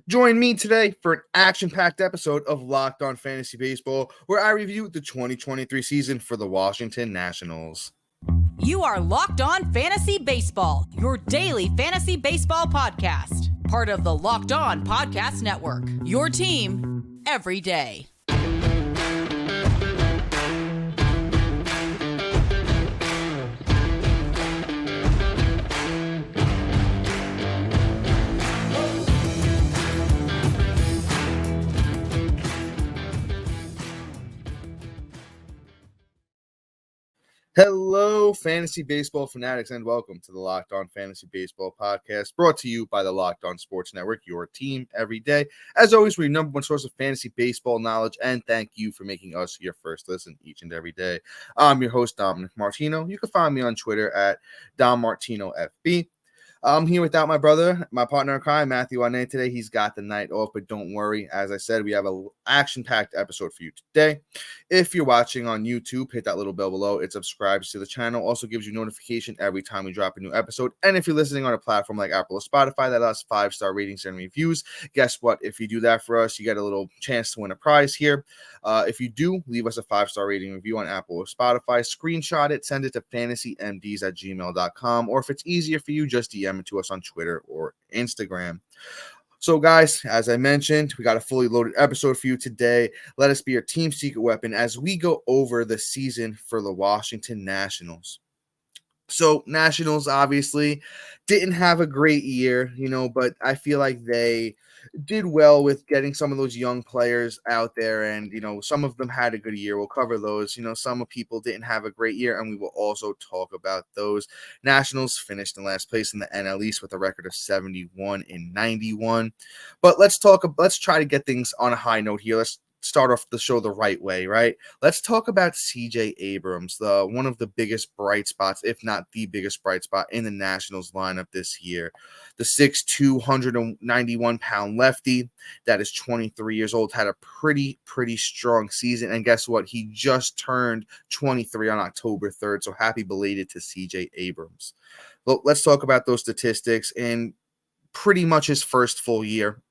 Join me today for an action-packed episode of Locked On Fantasy Baseball, where I review the 2023 season for the Washington Nationals. You are Locked On Fantasy Baseball, your daily fantasy baseball podcast. Part of the Locked On Podcast Network, your team every day. Hello, fantasy baseball fanatics, and welcome to the Locked On Fantasy Baseball podcast, brought to you by the Locked On Sports Network, your team every day. As always, we're your number one source of fantasy baseball knowledge, and thank you for making us your first listen each and every day. I'm your host, Dominic Martino. You can find me on Twitter at DomMartinoFB. I'm here without my brother, my partner in crime, Matthew Wane. Today, he's got the night off, but don't worry. As I said, we have an action-packed episode for you today. If you're watching on YouTube, hit that little bell below. It subscribes to the channel. Also gives you notification every time we drop a new episode. And if you're listening on a platform like Apple or Spotify that allows 5-star ratings and reviews, guess what? If you do that for us, you get a little chance to win a prize here. If you do, leave us a 5-star rating review on Apple or Spotify. Screenshot it, send it to fantasymds@gmail.com. Or if it's easier for you, just DM it to us on Twitter or Instagram. So, guys, as I mentioned, we got a fully loaded episode for you today. Let us be your team secret weapon as we go over the season for the Washington Nationals. So, Nationals obviously didn't have a great year, but I feel like they did well with getting some of those young players out there, and some of them had a good year. We'll cover those. Some people didn't have a great year, and we will also talk about those. Nationals finished in last place in the NL East with a record of 71-91. But let's try to get things on a high note here. Let's start off the show the right way, right? Let's talk about CJ Abrams, one of the biggest bright spots, if not the biggest bright spot in the Nationals lineup this year. The 6'2", 191-pound lefty that is 23 years old had a pretty strong season. And guess what? He just turned 23 on October 3rd. So happy belated to CJ Abrams. Well, let's talk about those statistics in pretty much his first full year.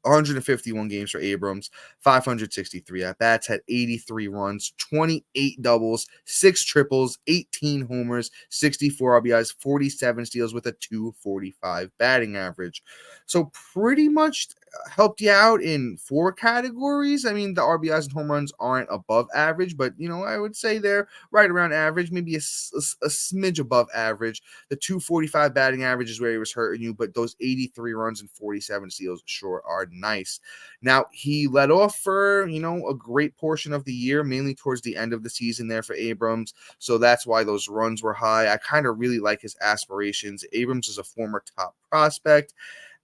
151 games for Abrams, 563 at-bats, had 83 runs, 28 doubles, 6 triples, 18 homers, 64 RBIs, 47 steals with a .245 batting average. So pretty much helped you out in 4 categories. I mean, the RBIs and home runs aren't above average, but, I would say they're right around average, maybe a smidge above average. The .245 batting average is where he was hurting you, but those 83 runs and 47 steals sure are nice. Now, he led off for, a great portion of the year, mainly towards the end of the season there for Abrams, so that's why those runs were high. I kind of really like his aspirations. Abrams is a former top prospect,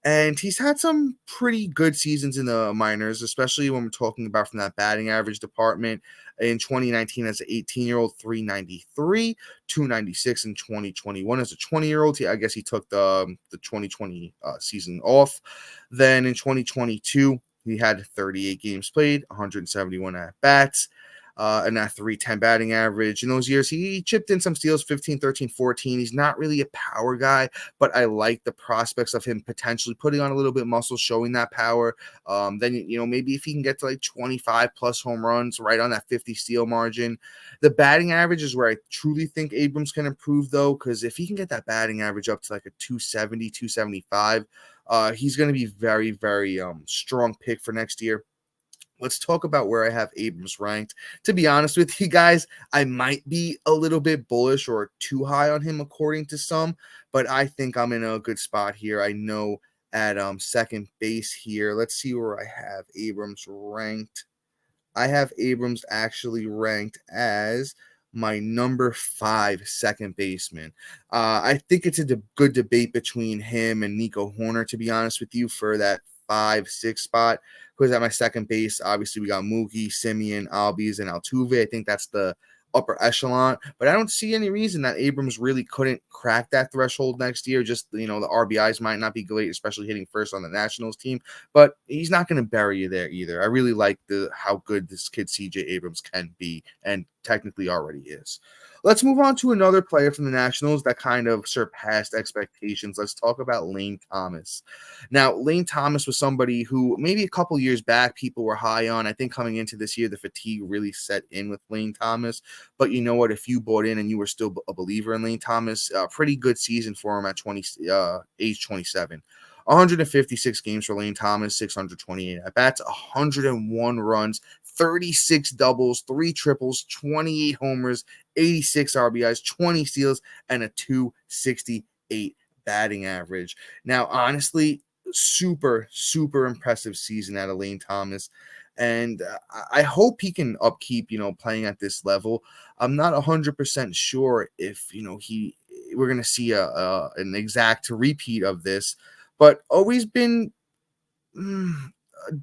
and he's had some pretty good seasons in the minors, especially when we're talking about from that batting average department. In 2019, as an 18-year-old, 393, 296 in 2021 as a 20-year-old. I guess he took the 2020 season off. Then in 2022, he had 38 games played, 171 at-bats. And that 310 batting average. In those years, he chipped in some steals, 15, 13, 14. He's not really a power guy, but I like the prospects of him potentially putting on a little bit of muscle, showing that power. Then, maybe if he can get to like 25 plus home runs, right on that 50 steal margin. The batting average is where I truly think Abrams can improve, though, because if he can get that batting average up to like a 270, 275, he's going to be very, very strong pick for next year. Let's talk about where I have Abrams ranked. To be honest with you guys, I might be a little bit bullish or too high on him according to some, but I think I'm in a good spot here. I know at second base here. Let's see where I have Abrams ranked. I have Abrams actually ranked as my number 5 second baseman. I think it's a good debate between him and Nico Horner, to be honest with you, for that 5-6 spot. Because at my second base, obviously we got Mookie, Simeon, Albies, and Altuve. I think that's the upper echelon, but I don't see any reason that Abrams really couldn't crack that threshold next year. Just, the RBIs might not be great, especially hitting first on the Nationals team, but he's not going to bury you there either. I really like how good this kid CJ Abrams can be, and technically already is. Let's move on to another player from the Nationals that kind of surpassed expectations. Let's talk about Lane Thomas. Now, Lane Thomas was somebody who maybe a couple years back people were high on. I think coming into this year, the fatigue really set in with Lane Thomas. But you know what? If you bought in and you were still a believer in Lane Thomas, a pretty good season for him at age 27. 156 games for Lane Thomas, 628 at bats, 101 runs, 36 doubles, 3 triples, 28 homers, 86 RBIs, 20 steals, and a 268 batting average. Now, honestly, super, super impressive season out of Lane Thomas. And I hope he can upkeep, playing at this level. I'm not 100% sure if, we're going to see an exact repeat of this, but always been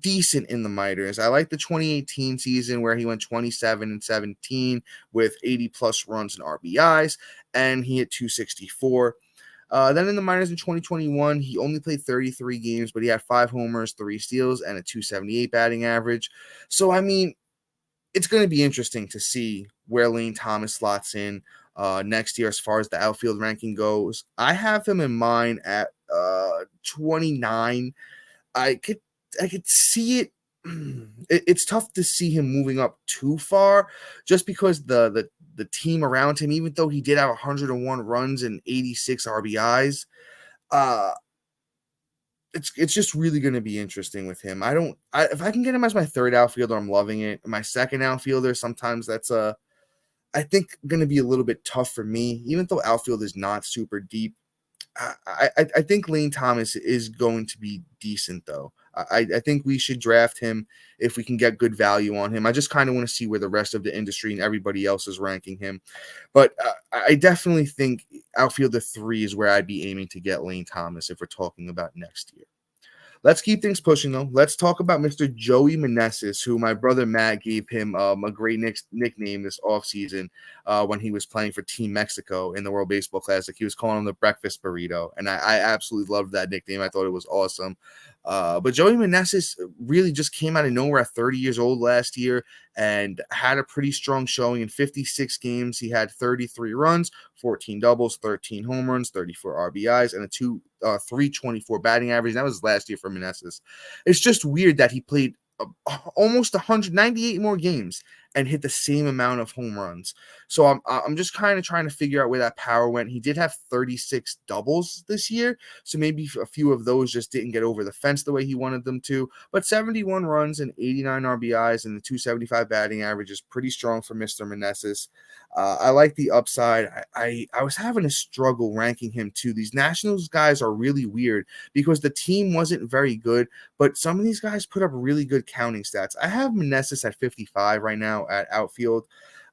decent in the minors. I like the 2018 season where he went 27-17 with 80 plus runs and RBIs, and he hit 264. Then in the minors in 2021, he only played 33 games, but he had 5 homers, 3 steals, and a 278 batting average. So, I mean, it's going to be interesting to see where Lane Thomas slots in next year as far as the outfield ranking goes. I have him in mind at 29. I could see it. It's tough to see him moving up too far just because the team around him, even though he did have 101 runs and 86 RBIs, it's just really going to be interesting with him. If I can get him as my third outfielder, I'm loving it. My second outfielder, sometimes that's I think going to be a little bit tough for me, even though outfield is not super deep. I think Lane Thomas is going to be decent, though. I think we should draft him if we can get good value on him. I just kind of want to see where the rest of the industry and everybody else is ranking him. But I definitely think outfielder 3 is where I'd be aiming to get Lane Thomas if we're talking about next year. Let's keep things pushing, though. Let's talk about Mr. Joey Meneses, who my brother Matt gave him a great nickname this offseason when he was playing for Team Mexico in the World Baseball Classic. He was calling him the breakfast burrito, and I absolutely loved that nickname. I thought it was awesome. But Joey Meneses really just came out of nowhere at 30 years old last year and had a pretty strong showing in 56 games. He had 33 runs, 14 doubles, 13 home runs, 34 RBIs, and a 324 batting average. That was last year for Meneses. It's just weird that he played almost 198 more games and hit the same amount of home runs. So I'm just kind of trying to figure out where that power went. He did have 36 doubles this year, so maybe a few of those just didn't get over the fence the way he wanted them to. But 71 runs and 89 RBIs and the 275 batting average is pretty strong for Mr. Meneses. I like the upside. I was having a struggle ranking him too. These Nationals guys are really weird because the team wasn't very good, but some of these guys put up really good counting stats. I have Meneses at 55 right now at outfield.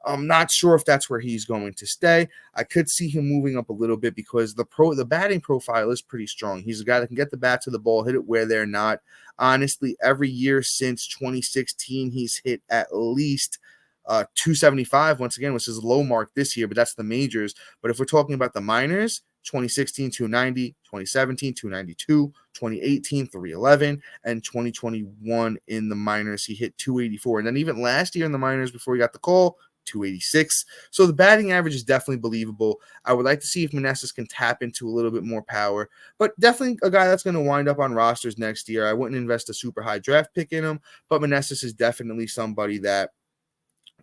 I'm not sure if that's where he's going to stay. I could see him moving up a little bit because the batting profile is pretty strong. He's a guy that can get the bat to the ball, hit it where they're not. Honestly, every year since 2016, he's hit at least 275 once again, which is a low mark this year, but that's the majors. But if we're talking about the minors, 2016 290, 2017 292, 2018 311, and 2021 in the minors he hit 284. And then even last year in the minors before he got the call, 286. So the batting average is definitely believable. I would like to see if Meneses can tap into a little bit more power, but definitely a guy that's going to wind up on rosters next year. I wouldn't invest a super high draft pick in him, but Meneses is definitely somebody that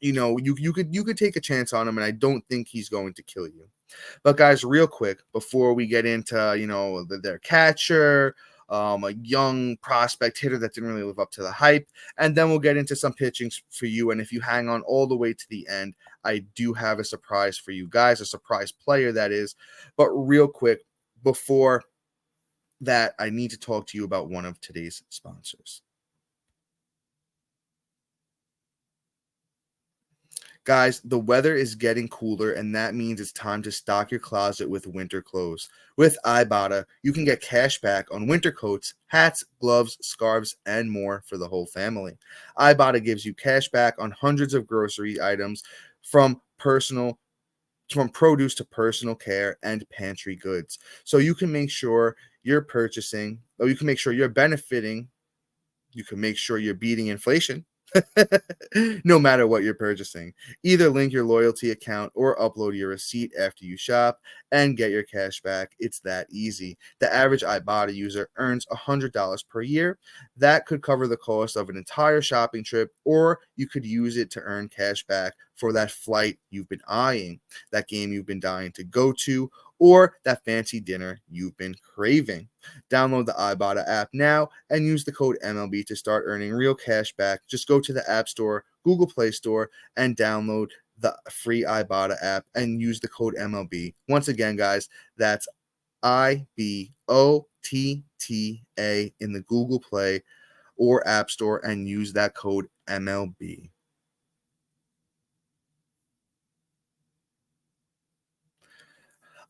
you could take a chance on him, and I don't think he's going to kill you. But guys, real quick before we get into their catcher, a young prospect hitter that didn't really live up to the hype, and then we'll get into some pitching for you. And if you hang on all the way to the end, I do have a surprise for you guys, a surprise player that is. But real quick before that, I need to talk to you about one of today's sponsors. Guys, the weather is getting cooler, and that means it's time to stock your closet with winter clothes. With Ibotta, you can get cash back on winter coats, hats, gloves, scarves, and more for the whole family. Ibotta gives you cash back on hundreds of grocery items from produce to personal care and pantry goods. So you can make sure you're purchasing, or you can make sure you're benefiting, you can make sure you're beating inflation, No matter what you're purchasing. Either link your loyalty account or upload your receipt after you shop and get your cash back. It's that easy. The average Ibotta user earns $100 per year. That could cover the cost of an entire shopping trip, or you could use it to earn cash back for that flight you've been eyeing, that game you've been dying to go to, or that fancy dinner you've been craving. Download the Ibotta app now and use the code MLB to start earning real cash back. Just go to the App Store, Google Play Store, and download the free Ibotta app and use the code MLB. Once again, guys, that's IBOTTA in the Google Play or App Store and use that code MLB.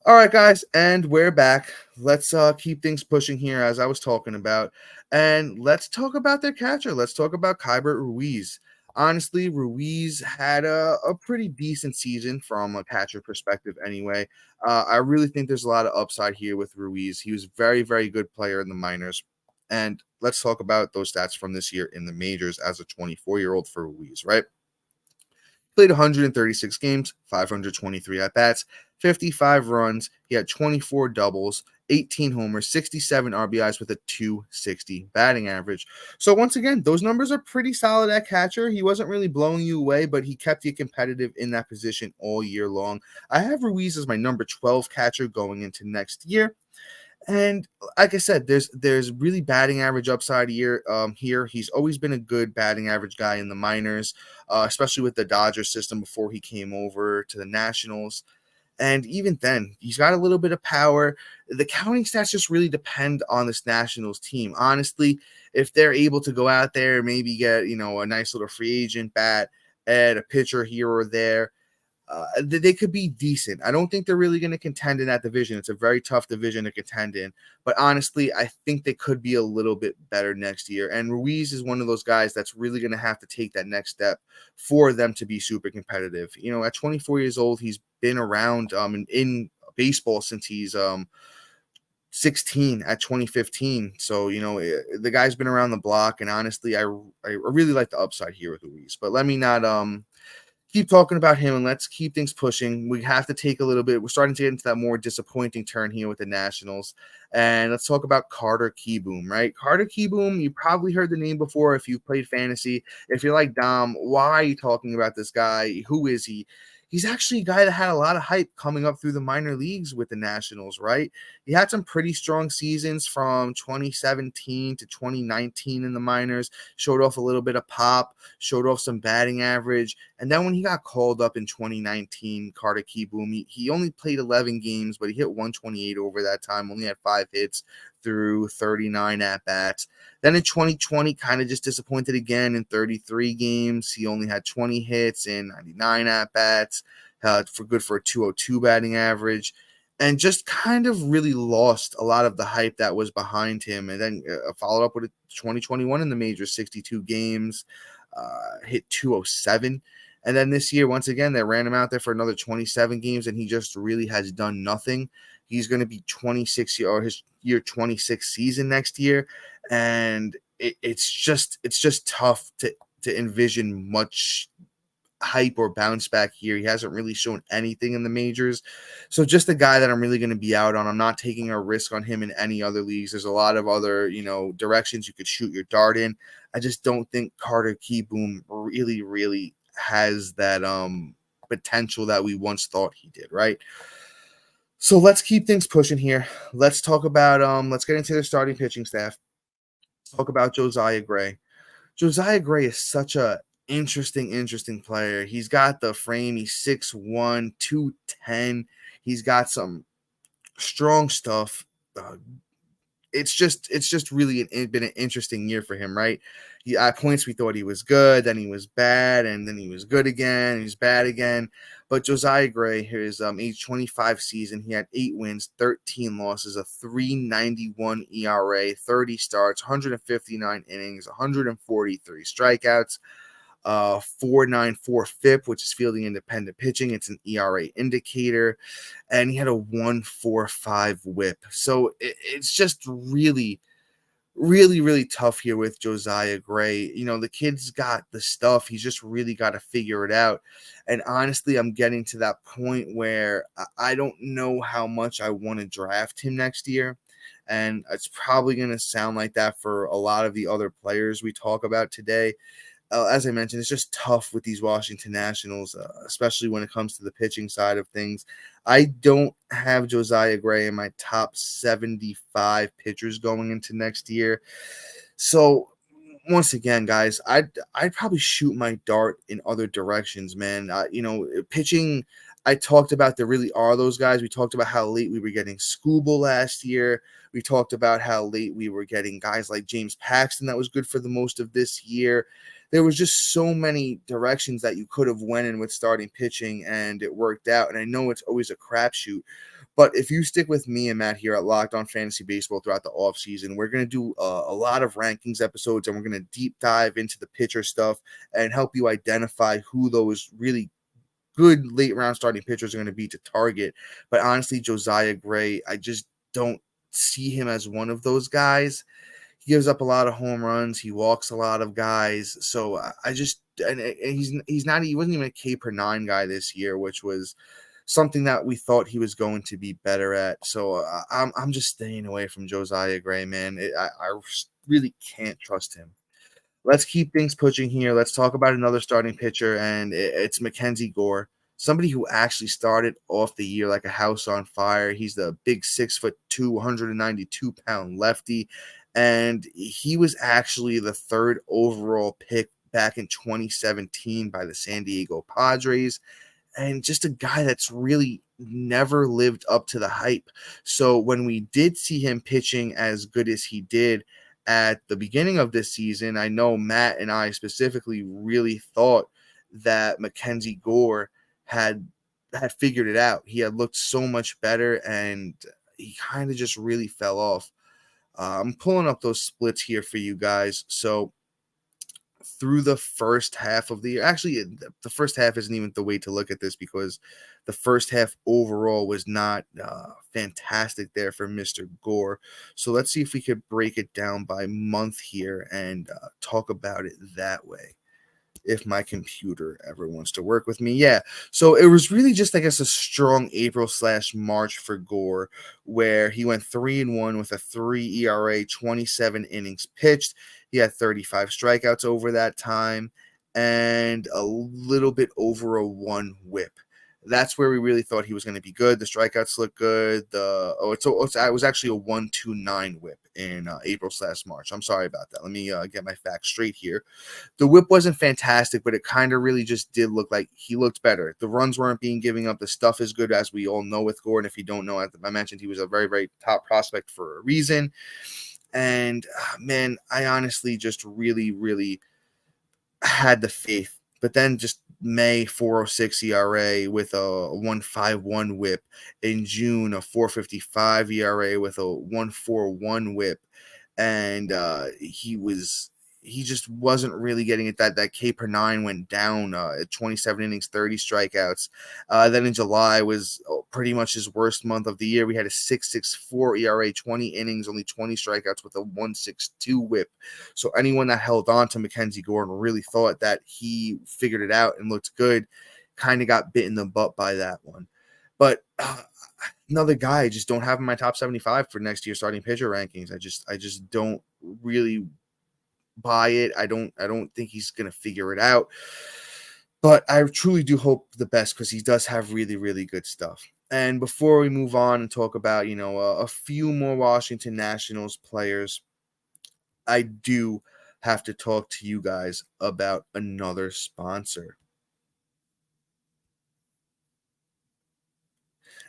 All right, guys, and we're back. Let's keep things pushing here, as I was talking about, and let's talk about their catcher. Let's talk about Keibert Ruiz. Honestly, Ruiz had a pretty decent season from a catcher perspective anyway. I really think there's a lot of upside here with Ruiz. He was a very, very good player in the minors. And let's talk about those stats from this year in the majors as a 24-year-old for Ruiz, right? Played 136 games, 523 at-bats, 55 runs. He had 24 doubles, 18 homers, 67 RBIs with a 260 batting average. So once again, those numbers are pretty solid at catcher. He wasn't really blowing you away, but he kept you competitive in that position all year long. I have Ruiz as my number 12 catcher going into next year. And like I said, there's really batting average upside here. He's always been a good batting average guy in the minors, especially with the Dodgers system before he came over to the Nationals. And even then, he's got a little bit of power. The counting stats just really depend on this Nationals team. Honestly, if they're able to go out there, maybe get a nice little free agent bat, add a pitcher here or there. They could be decent. I don't think they're really going to contend in that division. It's a very tough division to contend in. But honestly, I think they could be a little bit better next year. And Ruiz is one of those guys that's really going to have to take that next step for them to be super competitive. At 24 years old, he's been around in baseball since he's 16 at 2015. So, the guy's been around the block. And honestly, I really like the upside here with Ruiz. But let me not keep talking about him and let's keep things pushing. We have to take a little bit. We're starting to get into that more disappointing turn here with the Nationals. And let's talk about Carter Kieboom, right? Carter Kieboom, you probably heard the name before if you've played fantasy. If you're like, Dom, why are you talking about this guy? Who is he? He's actually a guy that had a lot of hype coming up through the minor leagues with the Nationals, right? He had some pretty strong seasons from 2017 to 2019 in the minors, showed off a little bit of pop, showed off some batting average. And then when he got called up in 2019, Carter Kieboom, he only played 11 games, but he hit 128 over that time, only had 5 hits through 39 at-bats. Then in 2020, kind of just disappointed again in 33 games. He only had 20 hits and 99 at-bats for a 202 batting average, and just kind of really lost a lot of the hype that was behind him. And then followed up with a 2021 in the majors, 62 games, hit 207. And then this year, once again, they ran him out there for another 27 games, and he just really has done nothing. He's going to be 26 or his year 26 season next year, and it's just tough to envision much hype or bounce back here. He hasn't really shown anything in the majors, so just a guy that I'm really going to be out on. I'm not taking a risk on him in any other leagues. There's a lot of other directions you could shoot your dart in. I just don't think Carter Kieboom really has that potential that we once thought he did, right? So let's keep things pushing here. Let's talk about let's get into the starting pitching staff. Talk about Josiah Gray. Josiah Gray is such a interesting player. He's got the frame. He's 6'1", 210. He's got some strong stuff. It's just really been an interesting year for him, right? At points we thought he was good, then he was bad, and then he was good again, and he's bad again. But Josiah Gray, his age 25 season, he had 8 wins, 13 losses, a 3.91 ERA, 30 starts, 159 innings, 143 strikeouts, 4.94 FIP, which is fielding independent pitching. It's an ERA indicator, and he had a 1.45 WHIP. So it's just really really, really tough here with Josiah Gray. You know, the kid's got the stuff. He's just really got to figure it out. And honestly, I'm getting to that point where I don't know how much I want to draft him next year. And it's probably going to sound like that for a lot of the other players we talk about today. As I mentioned, it's just tough with these Washington Nationals, especially when it comes to the pitching side of things. I don't have Josiah Gray in my top 75 pitchers going into next year. So once again, guys, I'd probably shoot my dart in other directions, man. Pitching. I talked about there really are those guys. We talked about how late we were getting Scooble last year. We talked about how late we were getting guys like James Paxton that was good for the most of this year. There was just so many directions that you could have went in with starting pitching, and it worked out. And I know it's always a crapshoot, but if you stick with me and Matt here at Locked On Fantasy Baseball throughout the offseason, we're going to do a lot of rankings episodes, and we're going to deep dive into the pitcher stuff and help you identify who those really good late round starting pitchers are going to be to target. But honestly, Josiah Gray, I just don't see him as one of those guys. He gives up a lot of home runs. He walks a lot of guys. So I just and he wasn't even a K per 9 guy this year, which was something that we thought he was going to be better at. So I'm just staying away from Josiah Gray, man. I really can't trust him. Let's keep things pushing here. Let's talk about another starting pitcher, and it's Mckenzie Gore, somebody who actually started off the year like a house on fire. He's the big 6'2", 192-pound lefty, and he was actually the 3rd overall pick back in 2017 by the San Diego Padres, and just a guy that's really never lived up to the hype. So when we did see him pitching as good as he did at the beginning of this season, I know Matt and I specifically really thought that Mckenzie Gore had figured it out. He had looked so much better, and he kind of just really fell off. I'm pulling up those splits here for you guys. So through the first half of the year, actually, the first half isn't even the way to look at this, because the first half overall was not fantastic there for Mr. Gore. So let's see if we could break it down by month here and talk about it that way, if my computer ever wants to work with me. Yeah. So it was really just, I guess, a strong April/March for Gore, where he went 3-1 with a 3 ERA, 27 innings pitched. He had 35 strikeouts over that time and a little bit over a 1 whip. That's where we really thought he was going to be good. The strikeouts look good. It was actually a 1.29 whip in April/March. I'm sorry about that. Let me get my facts straight here. The whip wasn't fantastic, but it kind of really just did look like he looked better. The runs weren't being given up. The stuff is good, as we all know with Gordon. If you don't know, I mentioned he was a very, very top prospect for a reason. And man, I honestly just really, really had the faith. But then just May, 4.06 ERA with a 1.51 whip. In June, a 4.55 ERA with a 1.41 whip. And he just wasn't really getting it. That K per 9 went down at 27 innings, 30 strikeouts. Then in July was pretty much his worst month of the year. We had a 6.64 ERA, 20 innings, only 20 strikeouts with a 1.62 whip. So anyone that held on to Mckenzie Gore and really thought that he figured it out and looked good kind of got bit in the butt by that one. But another guy I just don't have in my top 75 for next year's starting pitcher rankings. I just don't really buy it. I don't think he's going to figure it out. But I truly do hope the best, because he does have really, really good stuff. And before we move on and talk about, a few more Washington Nationals players, I do have to talk to you guys about another sponsor.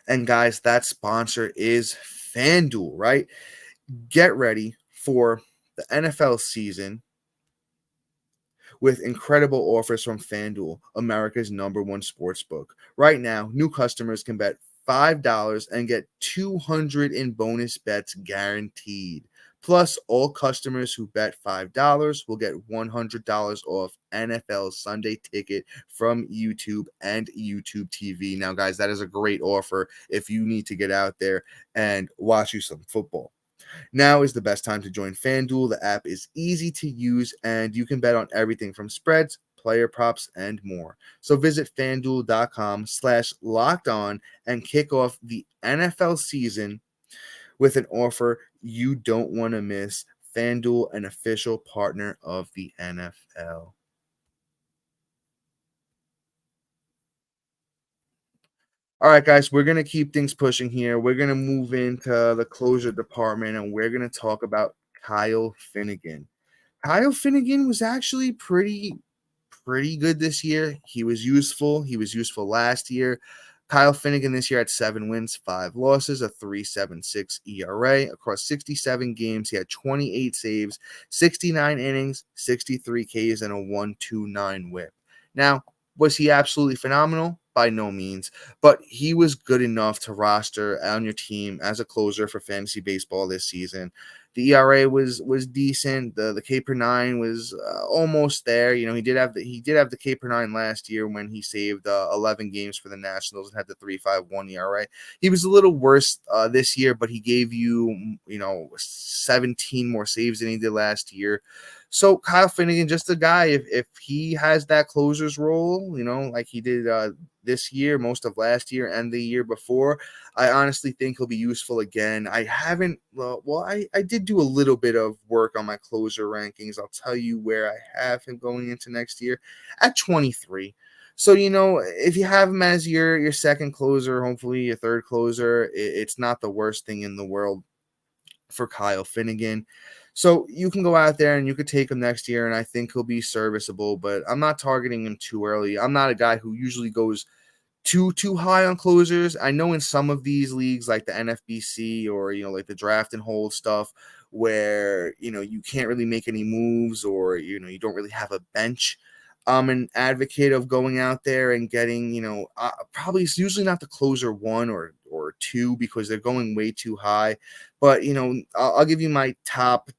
And guys, that sponsor is FanDuel, right? Get ready for the NFL season with incredible offers from FanDuel, America's #1 sportsbook. Right now, new customers can bet $5 and get $200 in bonus bets guaranteed. Plus, all customers who bet $5 will get $100 off NFL Sunday Ticket from YouTube and YouTube TV. Now, guys, that is a great offer if you need to get out there and watch you some football. Now is the best time to join FanDuel. The app is easy to use, and you can bet on everything from spreads, player props, and more. So visit FanDuel.com/lockedon and kick off the NFL season with an offer you don't want to miss. FanDuel, an official partner of the NFL. All right, guys, we're going to keep things pushing here. We're going to move into the closer department, and we're going to talk about Kyle Finnegan. Kyle Finnegan was actually pretty good this year. He was useful. He was useful last year. Kyle Finnegan this year had 7 wins, 5 losses, a 3.76 ERA across 67 games. He had 28 saves, 69 innings, 63 Ks, and a 1.29 whip. Now, was he absolutely phenomenal? By no means, but he was good enough to roster on your team as a closer for fantasy baseball this season. The ERA was decent. The K per 9 was almost there. You know, he did have the K per 9 last year when he saved 11 games for the Nationals and had the 3.51 ERA. He was a little worse this year, but he gave you 17 more saves than he did last year. So Kyle Finnegan, just a guy, if he has that closer's role, like he did this year, most of last year, and the year before, I honestly think he'll be useful again. I haven't, I did do a little bit of work on my closer rankings. I'll tell you where I have him going into next year at 23. So, if you have him as your second closer, hopefully your third closer, it's not the worst thing in the world for Kyle Finnegan. So you can go out there and you could take him next year, and I think he'll be serviceable, but I'm not targeting him too early. I'm not a guy who usually goes too high on closers. I know in some of these leagues like the NFBC or like the draft and hold stuff where you can't really make any moves or you don't really have a bench. I'm an advocate of going out there and getting probably it's usually not the closer 1 or 2 because they're going way too high. But I'll give you my top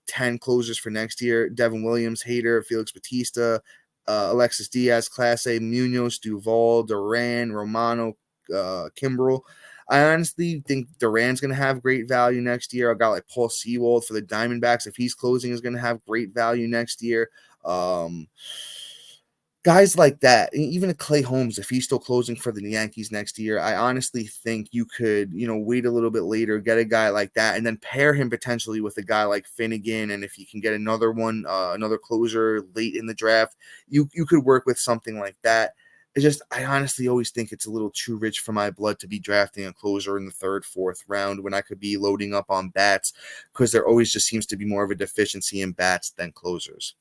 10 closers for next year: Devin Williams, Hader, Felix Bautista, Alexis Diaz, Clase, Munoz, Duvall, Duran, Romano, Kimbrel. I honestly think Duran's going to have great value next year. I got Paul Sewald for the Diamondbacks. If he's closing, is going to have great value next year. Guys like that, even a Clay Holmes, if he's still closing for the Yankees next year, I honestly think you could, wait a little bit later, get a guy like that, and then pair him potentially with a guy like Finnegan. And if you can get another one, another closer late in the draft, you could work with something like that. I honestly always think it's a little too rich for my blood to be drafting a closer in the 3rd, 4th round when I could be loading up on bats, because there always just seems to be more of a deficiency in bats than closers.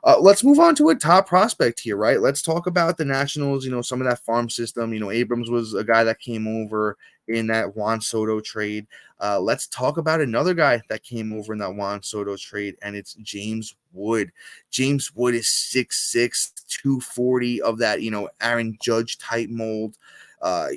Let's move on to a top prospect here, right? Let's talk about the Nationals, some of that farm system. Abrams was a guy that came over in that Juan Soto trade. Let's talk about another guy that came over in that Juan Soto trade, and it's James Wood. James Wood is 6'6", 240 of that, Aaron Judge type mold.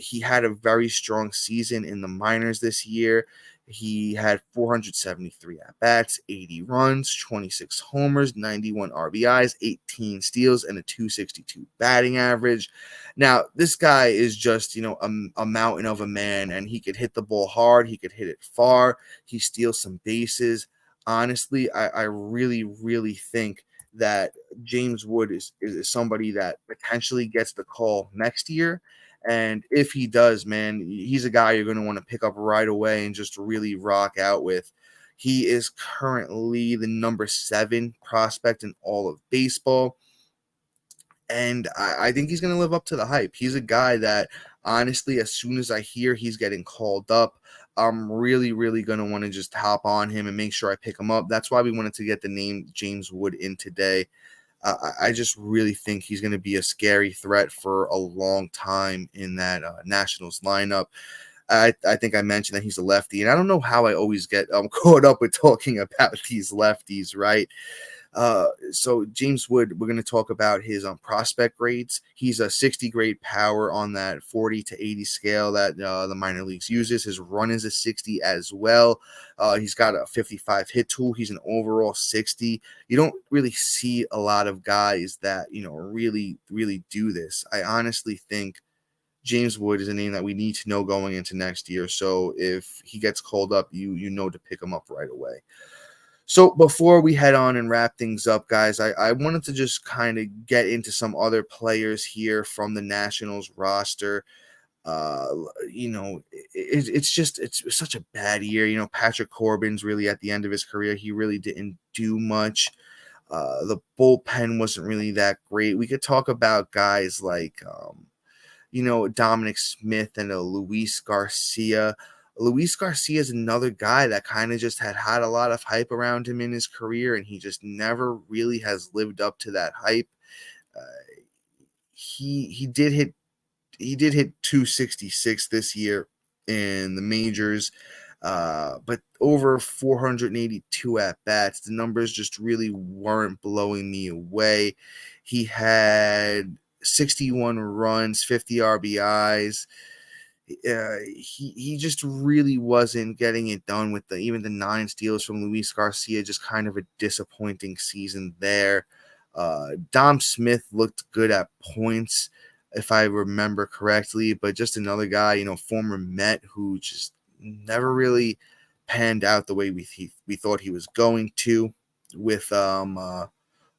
He had a very strong season in the minors this year. He had 473 at-bats, 80 runs, 26 homers, 91 RBIs, 18 steals, and a 262 batting average. Now, this guy is just, a mountain of a man, and he could hit the ball hard. He could hit it far. He steals some bases. Honestly, I really, really think that James Wood is somebody that potentially gets the call next year. And if he does, man, he's a guy you're going to want to pick up right away and just really rock out with. He is currently the number 7 prospect in all of baseball. And I think he's going to live up to the hype. He's a guy that, honestly, as soon as I hear he's getting called up, I'm really, really going to want to just hop on him and make sure I pick him up. That's why we wanted to get the name James Wood in today. I just really think he's going to be a scary threat for a long time in that Nationals lineup. I think I mentioned that he's a lefty, and I don't know how I always get caught up with talking about these lefties, right? So James Wood, we're going to talk about his prospect grades. He's a 60 grade power on that 40 to 80 scale that the minor leagues uses. His run is a 60 as well. He's got a 55 hit tool. He's an overall 60. You don't really see a lot of guys that, really, really do this. I honestly think James Wood is a name that we need to know going into next year. So if he gets called up, you know to pick him up right away. So before we head on and wrap things up, guys, I wanted to just kind of get into some other players here from the Nationals roster. It's such a bad year. Patrick Corbin's really at the end of his career. He really didn't do much. The bullpen wasn't really that great. We could talk about guys like, Dominic Smith and Luis Garcia. Luis Garcia is another guy that kind of just had a lot of hype around him in his career, and he just never really has lived up to that hype. He did hit 266 this year in the majors, but over 482 at bats. The numbers just really weren't blowing me away. He had 61 runs, 50 RBIs. He just really wasn't getting it done with even the 9 steals from Luis Garcia. Just kind of a disappointing season there. Dom Smith looked good at points, if I remember correctly, but just another guy, former Met, who just never really panned out the way we thought he was going to, with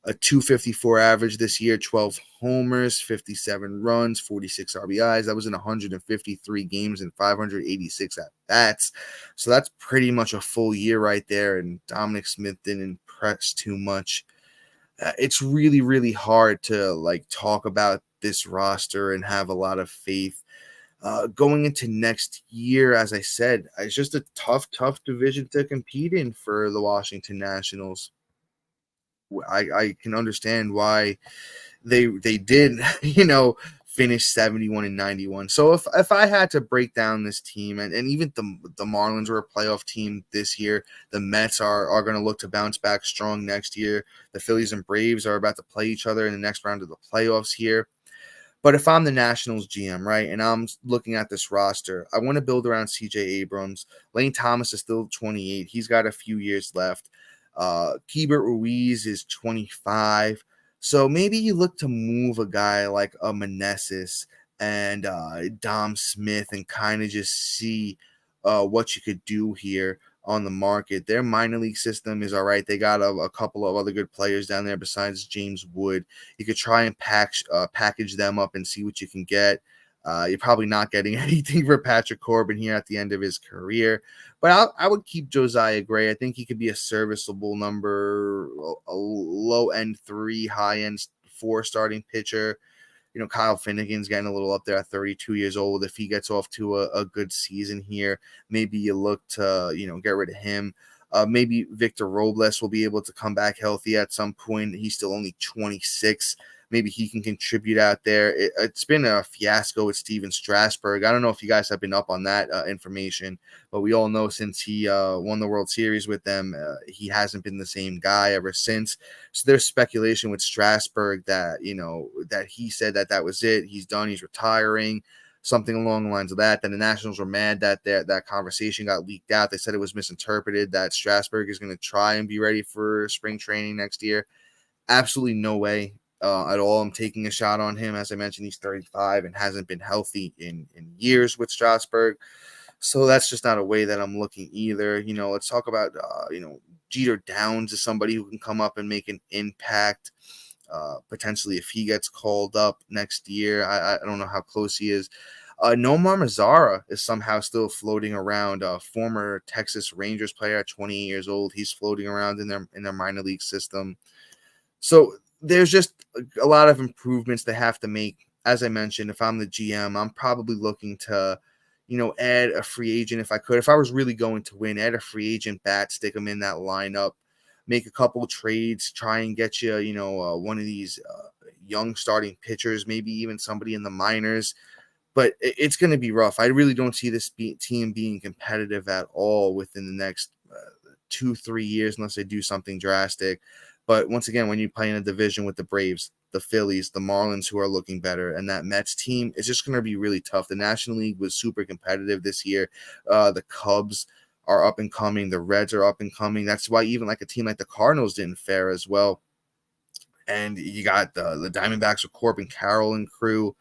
a 254 average this year, 12 homers, 57 runs, 46 RBIs. That was in 153 games and 586 at-bats. So that's pretty much a full year right there, and Dominic Smith didn't impress too much. It's really, really hard to talk about this roster and have a lot of faith. Going into next year, as I said, it's just a tough division to compete in for the Washington Nationals. I can understand why they did, finish 71 and 91. So if I had to break down this team, and even the Marlins are a playoff team this year, the Mets are going to look to bounce back strong next year. The Phillies and Braves are about to play each other in the next round of the playoffs here. But if I'm the Nationals GM, right, and I'm looking at this roster, I want to build around CJ Abrams. Lane Thomas is still 28. He's got a few years left. Keibert Ruiz is 25. So maybe you look to move a guy like a Meneses and Dom Smith and kind of just see what you could do here on the market. Their minor league system is all right. They got a couple of other good players down there besides James Wood. You could try and package them up and see what you can get. You're probably not getting anything for Patrick Corbin here at the end of his career. But I would keep Josiah Gray. I think he could be a serviceable number, a low-end 3, high-end 4 starting pitcher. Kyle Finnegan's getting a little up there at 32 years old. If he gets off to a good season here, maybe you look to, get rid of him. Maybe Victor Robles will be able to come back healthy at some point. He's still only 26. Maybe he can contribute out there. It's been a fiasco with Steven Strasburg. I don't know if you guys have been up on that information, but we all know since he won the World Series with them, he hasn't been the same guy ever since. So there's speculation with Strasburg that, that he said that was it. He's done. He's retiring. Something along the lines of that. Then the Nationals were mad that that conversation got leaked out. They said it was misinterpreted, that Strasburg is going to try and be ready for spring training next year. Absolutely no way at all. I'm taking a shot on him. As I mentioned, he's 35 and hasn't been healthy in years with Strasburg. So that's just not a way that I'm looking either. Let's talk about, Jeter Downs is somebody who can come up and make an impact. Potentially if he gets called up next year. I don't know how close he is. Nomar Mazara is somehow still floating around. Former Texas Rangers player at 28 years old. He's floating around in their minor league system. So there's just a lot of improvements they have to make. As I mentioned, if I'm the GM, I'm probably looking to, add a free agent if I could. If I was really going to win, add a free agent bat, stick them in that lineup, make a couple of trades, try and get you, one of these young starting pitchers, maybe even somebody in the minors. But it's going to be rough. I really don't see this team being competitive at all within the next 2-3 years unless they do something drastic. But once again, when you play in a division with the Braves, the Phillies, the Marlins, who are looking better, and that Mets team, it's just going to be really tough. The National League was super competitive this year. The Cubs are up and coming. The Reds are up and coming. That's why even like a team like the Cardinals didn't fare as well. And you got the Diamondbacks with Corbin Carroll and crew.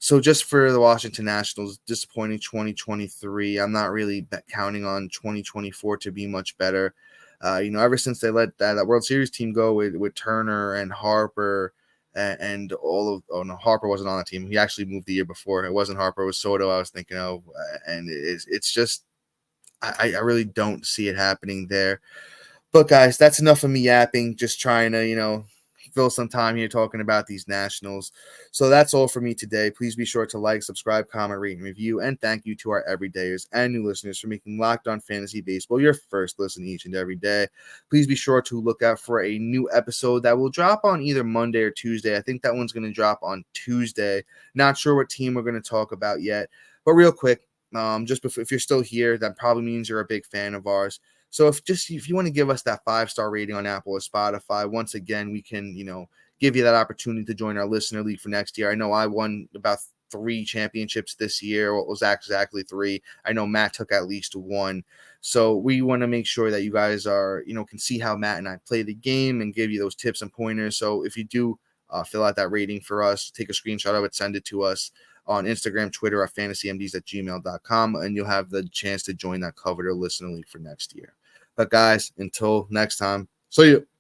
So just for the Washington Nationals, disappointing 2023. I'm not really counting on 2024 to be much better. Ever since they let that World Series team go with Turner and Harper and all of, oh no, Harper wasn't on the team. He actually moved the year before. It wasn't Harper, it was Soto I was thinking of. And it's just, I really don't see it happening there. But guys, that's enough of me yapping, just trying to, fill some time here talking about these Nationals. So that's all for me today. Please be sure to like, subscribe, comment, rate, and review. And thank you to our everydayers and new listeners for making Locked On Fantasy Baseball your first listen each and every day. Please be sure to look out for a new episode that will drop on either Monday or Tuesday. I think that one's going to drop on Tuesday. Not sure what team we're going to talk about yet. But real quick, just before, if you're still here, that probably means you're a big fan of ours. So if you want to give us that 5-star rating on Apple or Spotify, once again, we can, give you that opportunity to join our listener league for next year. I know I won about 3 championships this year. Well, it was exactly 3. I know Matt took at least 1. So we want to make sure that you guys are, can see how Matt and I play the game and give you those tips and pointers. So if you do fill out that rating for us, take a screenshot of it, send it to us on Instagram, Twitter, at fantasymds@gmail.com, and you'll have the chance to join that coveted listener league for next year. But guys, until next time, see you.